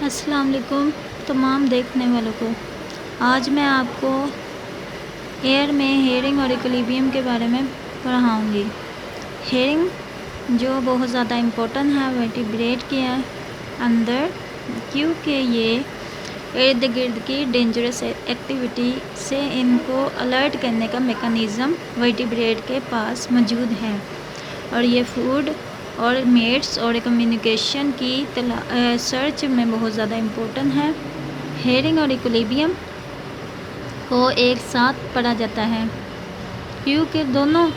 अस्सलाम वालेकुम तमाम देखने वालों को। आज मैं आपको एयर में हेयरिंग और इक्विलिब्रियम के बारे में पढ़ाऊँगी। हेयरिंग जो बहुत ज़्यादा इम्पोर्टेंट है वर्टिब्रेट के अंदर, क्योंकि ये इर्द गिर्द की डेंजरस एक्टिविटी से इनको अलर्ट करने का मेकनिज़म वर्टिब्रेट के पास मौजूद है और ये फूड और मेट्स और कम्युनिकेशन की सर्च में बहुत ज़्यादा इम्पोर्टेंट है। हेयरिंग और इक्विलिब्रियम को एक साथ पढ़ा जाता है क्योंकि दोनों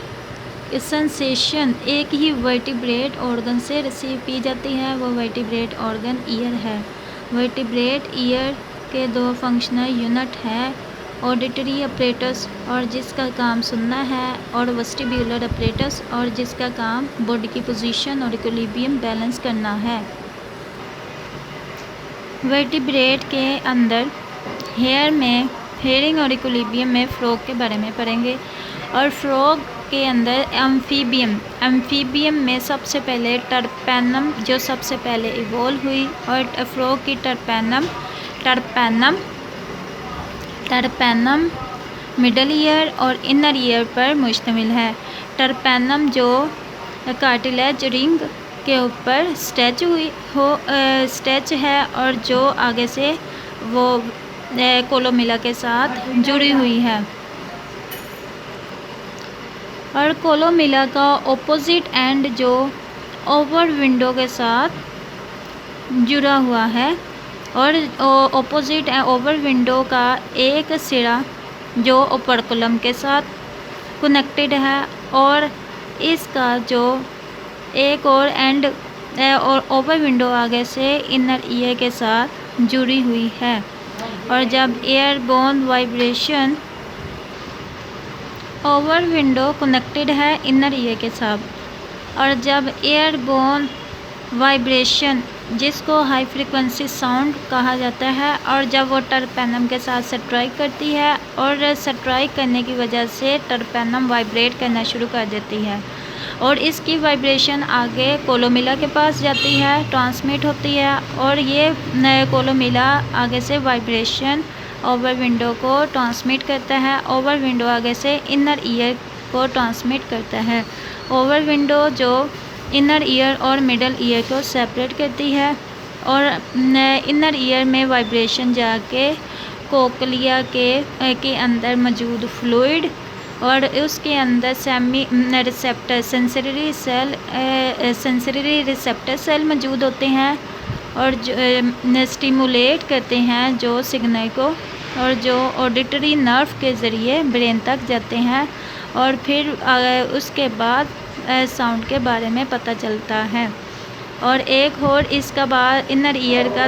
सेंसेशन एक ही वर्टिब्रेट ऑर्गन से रिसीव की जाती है। वो वर्टिब्रेट ऑर्गन ईयर है। वर्टिब्रेट ईयर के दो फंक्शनल यूनिट है, ऑडिटरी अपरेटस और जिसका काम सुनना है, और वेस्टिब्यूलर अपरेटस और जिसका काम बॉडी की पोजीशन और इक्विलिब्रियम बैलेंस करना है। वर्टिब्रेट के अंदर हेयरिंग और इक्विलिब्रियम में फ्रॉग के बारे में पढ़ेंगे। और फ्रॉग के अंदर एम्फीबियम में सबसे पहले टर्पेनम जो सबसे पहले इवॉल्व हुई, और फ्रॉग की टर्पेनम मिडल ईयर और इनर ईयर पर मुश्तमिल है। टर्पेनम जो कार्टिलेज रिंग के ऊपर स्टैच है और जो आगे से वो कोलोमिला के साथ जुड़ी हुई है, और कोलोमिला का ऑपोजिट एंड जो ओवर विंडो के साथ जुड़ा हुआ है, और ऑपोजिट ओवर विंडो का एक सिरा जो ओपर्कुलम के साथ कनेक्टेड है, और इसका जो एक और एंड और ओवर विंडो आगे से इनर ईयर के साथ जुड़ी हुई है। और जब airborne vibration over window connected है इनर ईयर के साथ, और जब एयरबोर्न वाइब्रेशन जिसको हाई फ्रीक्वेंसी साउंड कहा जाता है, और जब वो टर्पेनम के साथ स्ट्राइक करती है और स्ट्राइक करने की वजह से टर्पेनम वाइब्रेट करना शुरू कर देती है, और इसकी वाइब्रेशन आगे कोलोमिला के पास जाती है, ट्रांसमिट होती है, और ये कोलोमिला आगे से वाइब्रेशन ओवर विंडो को ट्रांसमिट करता है। ओवर विंडो आगे से इनर ईयर को ट्रांसमिट करता है। ओवर विंडो जो इनर ईयर और मिडल ईयर को सेपरेट करती है, और इनर ईयर में वाइब्रेशन जाके कोक्लिया के अंदर मौजूद फ्लूइड और उसके अंदर सेंसरी रिसेप्टर सेल मौजूद होते हैं, और जो स्टिमुलेट करते हैं जो सिग्नल को, और जो ऑडिटरी नर्व के ज़रिए ब्रेन तक जाते हैं, और फिर उसके बाद साउंड के बारे में पता चलता है। और एक और इसका बाद इनर ईयर का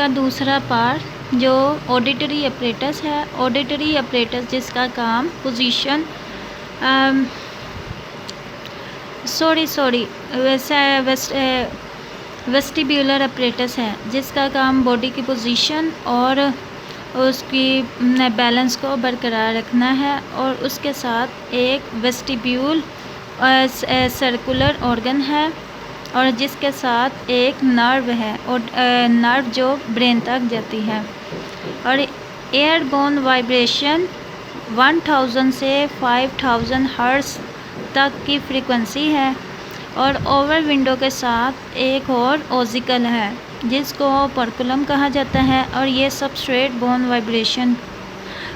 दूसरा पार्ट जो ऑडिटरी अपरेटस है। ऑडिटरी अपरेटस जिसका काम पोजीशन वेस्टिब्यूलर अपरेटस है, जिसका काम बॉडी की पोजीशन और उसकी बैलेंस को बरकरार रखना है, और उसके साथ एक वेस्टिब्यूल सर्कुलर ऑर्गन है, और जिसके साथ एक नर्व है, और नर्व जो ब्रेन तक जाती है। और एयरबोर्न वाइब्रेशन 1000 से 5000 हर्ट्ज तक की फ्रीक्वेंसी है, और ओवर विंडो के साथ एक और ऑजिकल है जिसको पर्कुलम कहा जाता है, और ये सबस्ट्रेट बोन वाइब्रेशन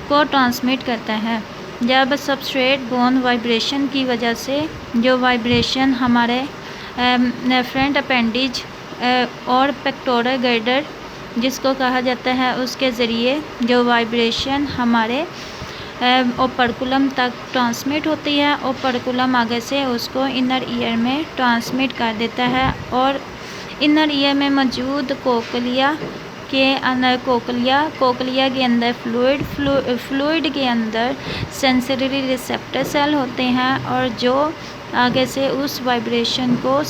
को ट्रांसमिट करता है। जब सबस्ट्रेट बोन वाइब्रेशन की वजह से जो वाइब्रेशन हमारे फ्रंट अपेंडिज और पेक्टोरल गर्डर जिसको कहा जाता है, उसके ज़रिए जो वाइब्रेशन हमारे ओपर्कुलम तक ट्रांसमिट होती है, ओपर्कुलम आगे से उसको इनर ईयर में ट्रांसमिट कर देता है, और इनर ईयर में मौजूद कोक्लिया के अंदर फ्लूइड के अंदर सेंसरी रिसेप्टर सेल होते हैं, और जो आगे से उस वाइब्रेशन को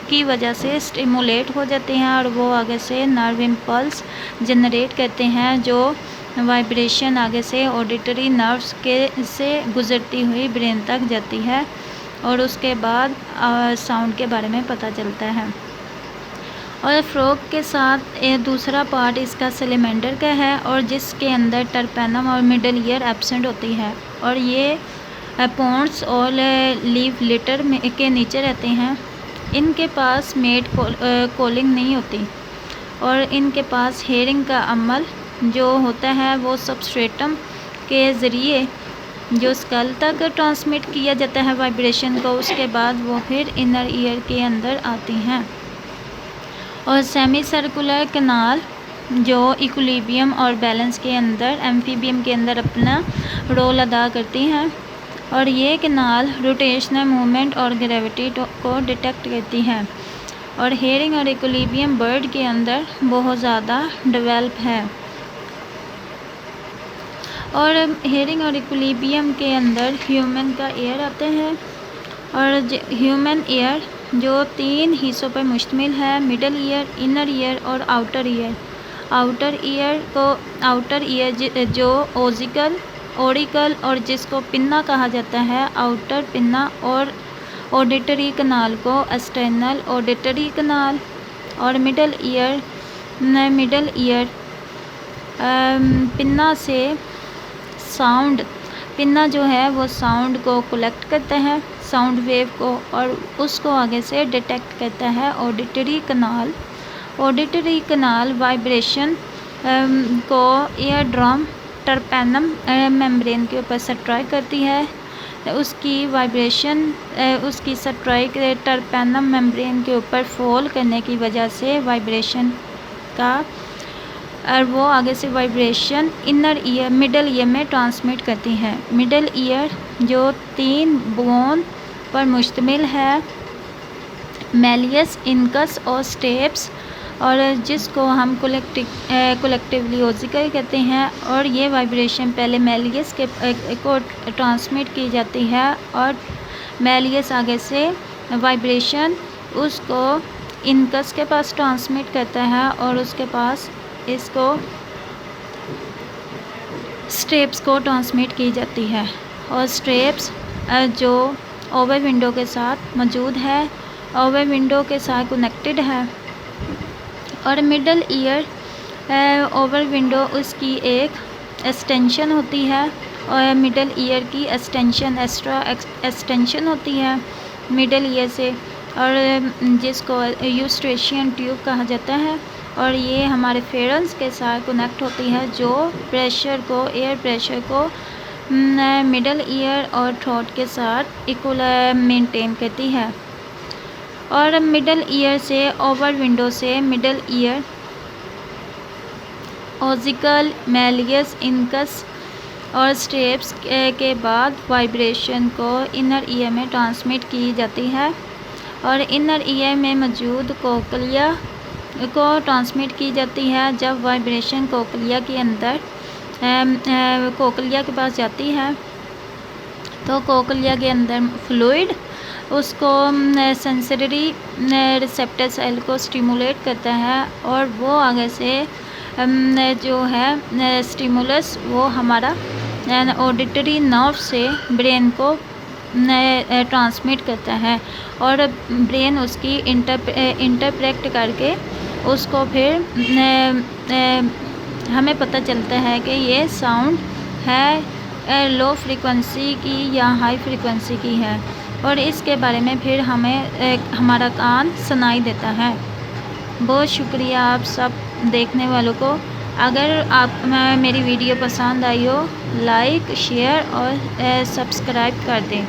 की वजह से स्टिमुलेट हो जाते हैं, और वो आगे से नर्व इम्पल्स जनरेट करते हैं, जो वाइब्रेशन आगे से ऑडिटरी नर्व्स के से गुज़रती हुई ब्रेन तक जाती है, और उसके बाद साउंड के बारे में पता चलता है। और फ्रॉग के साथ दूसरा पार्ट इसका सिलेंडर का है और जिसके अंदर टर्पेनम और मिडल ईयर एब्सेंट होती है और ये पॉन्ड्स और लीव लिटर में के नीचे रहते हैं। इनके पास मेड कॉलिंग नहीं होती और इनके पास हेयरिंग का अमल जो होता है वो सबस्ट्रेटम के ज़रिए जो स्कल तक ट्रांसमिट किया जाता है वाइब्रेशन को, उसके बाद वो फिर इनर ईयर के अंदर आती हैं। और सेमी सर्कुलर कनाल जो इक्विलिब्रियम और बैलेंस के अंदर एम्फीबियम के अंदर अपना रोल अदा करती हैं और ये कनाल रोटेशनल मूवमेंट और ग्रेविटी को डिटेक्ट करती हैं। और हेयरिंग और इक्विलिब्रियम बर्ड के अंदर बहुत ज़्यादा डेवलप है। और हेयरिंग और इक्विलिब्रियम के अंदर ह्यूमन का एयर आते हैं और ह्यूमन एयर जो 3 हिस्सों पर मुश्तमिल है, मिडल ईयर, इनर ईयर और आउटर ईयर। आउटर ईयर जो ओरिकल और जिसको पिन्ना कहा जाता है, आउटर पिन्ना, और ऑडिटरी कनाल को एक्सटर्नल ऑडिटरी कनाल। और मिडल ईयर पिन्ना से पिन्ना जो है वो साउंड को कलेक्ट करता है, साउंड वेव को, और उसको आगे से डिटेक्ट करता है ऑडिटरी कनाल वाइब्रेशन को एयर ड्रम टर्पेनम मेम्ब्रेन के ऊपर सट्राइक करती है। उसकी वाइब्रेशन उसकी सट्राइक टर्पेनम मेम्ब्रेन के ऊपर फॉल करने की वजह से वाइब्रेशन का और वो आगे से वाइब्रेशन मिडल ईयर में ट्रांसमिट करती हैं। मिडल ईयर जो 3 बोन पर मुश्तमिल है, मैलियस, इनकस और स्टेप्स, और जिसको हम कलेक्टिवली ओजिकल कहते हैं। और ये वाइब्रेशन पहले मैलियस को ट्रांसमिट की जाती है और मैलियस आगे से वाइब्रेशन उसको इनकस के पास ट्रांसमिट करता है और उसके पास इसको स्टेप्स को ट्रांसमिट की जाती है। और स्टेप्स जो ओवर विंडो के साथ मौजूद है, ओवर विंडो के साथ कनेक्टेड है। और मिडल ईयर ओवर विंडो उसकी एक एक्सटेंशन होती है और मिडल ईयर की एक्स्ट्रा एक्सटेंशन होती है मिडल ईयर से, और जिसको यूस्ट्रेशियन ट्यूब कहा जाता है। और ये हमारे फेरेंस के साथ कनेक्ट होती है जो एयर प्रेशर को मिडल ईयर और थ्रोट के साथ इक्वल मेंटेन करती है। और मिडल ईयर से ओवर विंडो से मिडल ईयर ओजिकल, मैलियस, इनकस और स्टेप्स के बाद वाइब्रेशन को इनर ईयर में ट्रांसमिट की जाती है और इनर ईयर में मौजूद कोक्लिया को ट्रांसमिट की जाती है। जब वाइब्रेशन कोक्लिया के अंदर कोक्लिया के पास जाती है तो कोक्लिया के अंदर फ्लूइड उसको सेंसरी रिसेप्टर सेल को स्टिमुलेट करता है और वो आगे से जो है स्टिमुलस वो हमारा ऑडिटरी नर्व से ब्रेन को ट्रांसमिट करता है और ब्रेन उसकी इंटरप्रेट करके उसको फिर हमें पता चलता है कि ये साउंड है लो फ्रीक्वेंसी की या हाई फ्रीक्वेंसी की है और इसके बारे में फिर हमें हमारा कान सुनाई देता है। बहुत शुक्रिया आप सब देखने वालों को। अगर आप मेरी वीडियो पसंद आई हो, लाइक, शेयर और सब्सक्राइब कर दें।